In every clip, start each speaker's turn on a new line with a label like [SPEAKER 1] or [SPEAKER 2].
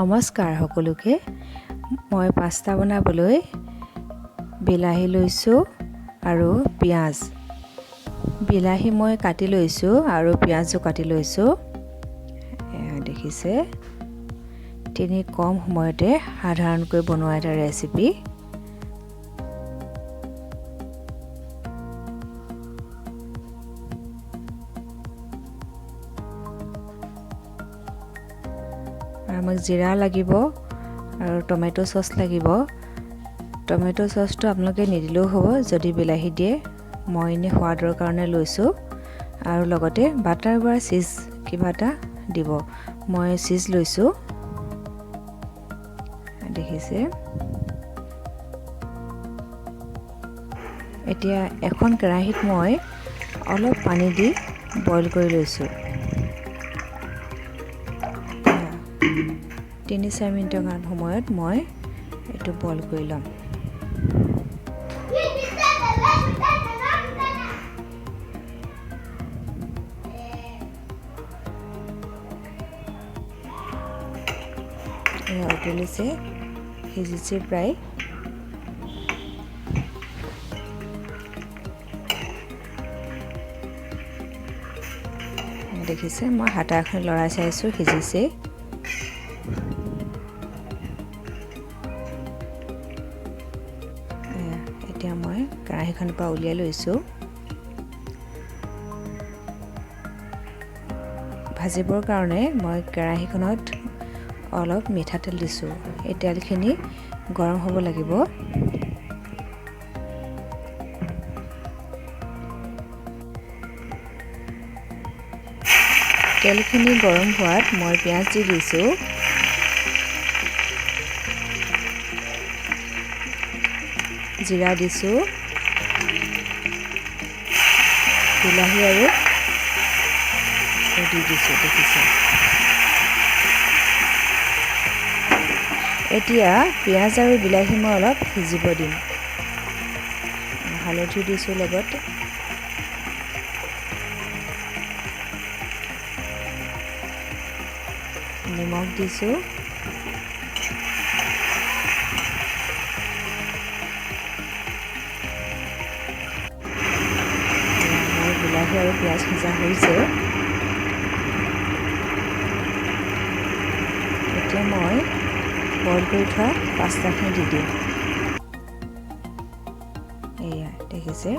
[SPEAKER 1] নমস্কাৰ সকলোকে। মই পাস্তা বনাবলৈ বিলাহী লৈছোঁ আৰু পিঁয়াজ। বিলাহী মই কাটি লৈছোঁ আৰু পিঁয়াজো কাটি লৈছোঁ। দেখিছে, তিনি কম সময়তে সাধাৰণকৈ বনোৱা এটা ৰেচিপি। আমাক জিৰা লাগিব আৰু টমেটো চচ লাগিব। টমেটো চচটো আপোনালোকে নিদিলেও হ'ব যদি বিলাহী দিয়ে। মই এনে সোৱাদৰ কাৰণে লৈছোঁ আৰু লগতে বাটাৰ বা চীজ কিবা এটা দিব। মই চীজ লৈছোঁ। দেখিছে, এতিয়া এখন কেৰাহীত মই অলপ পানী দি বইল কৰি লৈছোঁ। ৩-৪ মিনিটৰ সময়ত মই এইটো বইল কৰি ল'ম। উতলিছে, সিজিছে প্ৰায়। দেখিছে, মই হাতা এখন লৰাই চাইছোঁ, সিজিছে। এতিয়া মই কেৰাহীখনৰ পৰা উলিয়াই লৈছোঁ। ভাজিবৰ কাৰণে মই কেৰাহীখনত অলপ মিঠাতেল দিছোঁ। এই তেলখিনি গৰম হ'ব লাগিব। তেলখিনি গৰম হোৱাত মই পিঁয়াজ দি দিছোঁ। জিৰা দিছোঁ, বিলাহী আৰু দি দিছোঁ। দেখিছে, এতিয়া পিঁয়াজ আৰু বিলাহী মই অলপ সিজিব দিম। হালধি দিছোঁ, লগত নিমখ দিছোঁ। মোৰ বিলাহী আৰু পিঁয়াজ সিজা হৈছে। এতিয়া মই বইল কৰি থোৱা পাস্তাখিনি দি দিম। এয়া দেখিছে,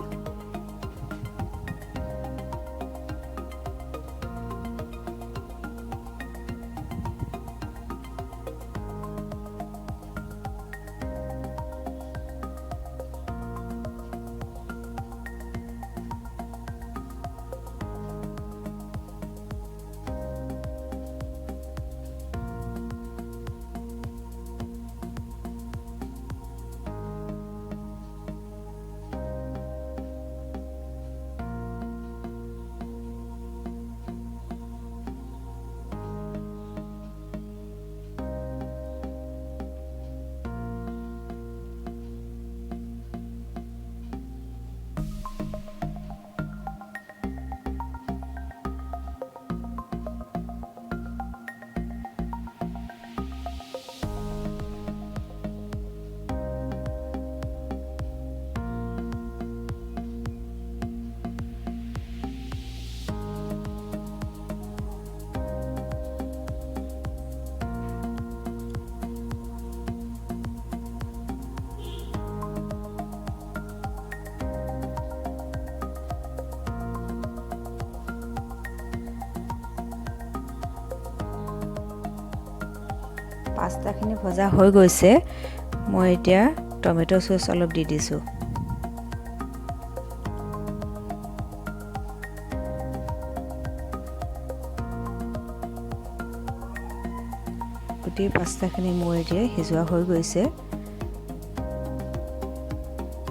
[SPEAKER 1] পাস্তাখিনি ভজা হৈ গৈছে। মই এতিয়া টমেটো চচ অলপ দি দিছোঁ। গোটেই পাস্তাখিনি মোৰ এতিয়া সিজোৱা হৈ গৈছে।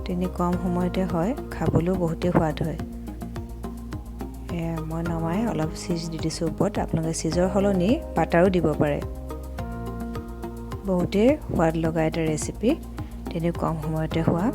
[SPEAKER 1] তিনি কম সময়তে হয়, খাবলৈও বহুতেই সোৱাদ হয়। মই নমাই অলপ চীজ দি দিছোঁ ওপৰত। আপোনালোকে চীজৰ সলনি বাটাৰো দিব পাৰে। বহুতেই সোৱাদ লগা এটা ৰেচিপি, তিনি কম সময়তে হোৱা।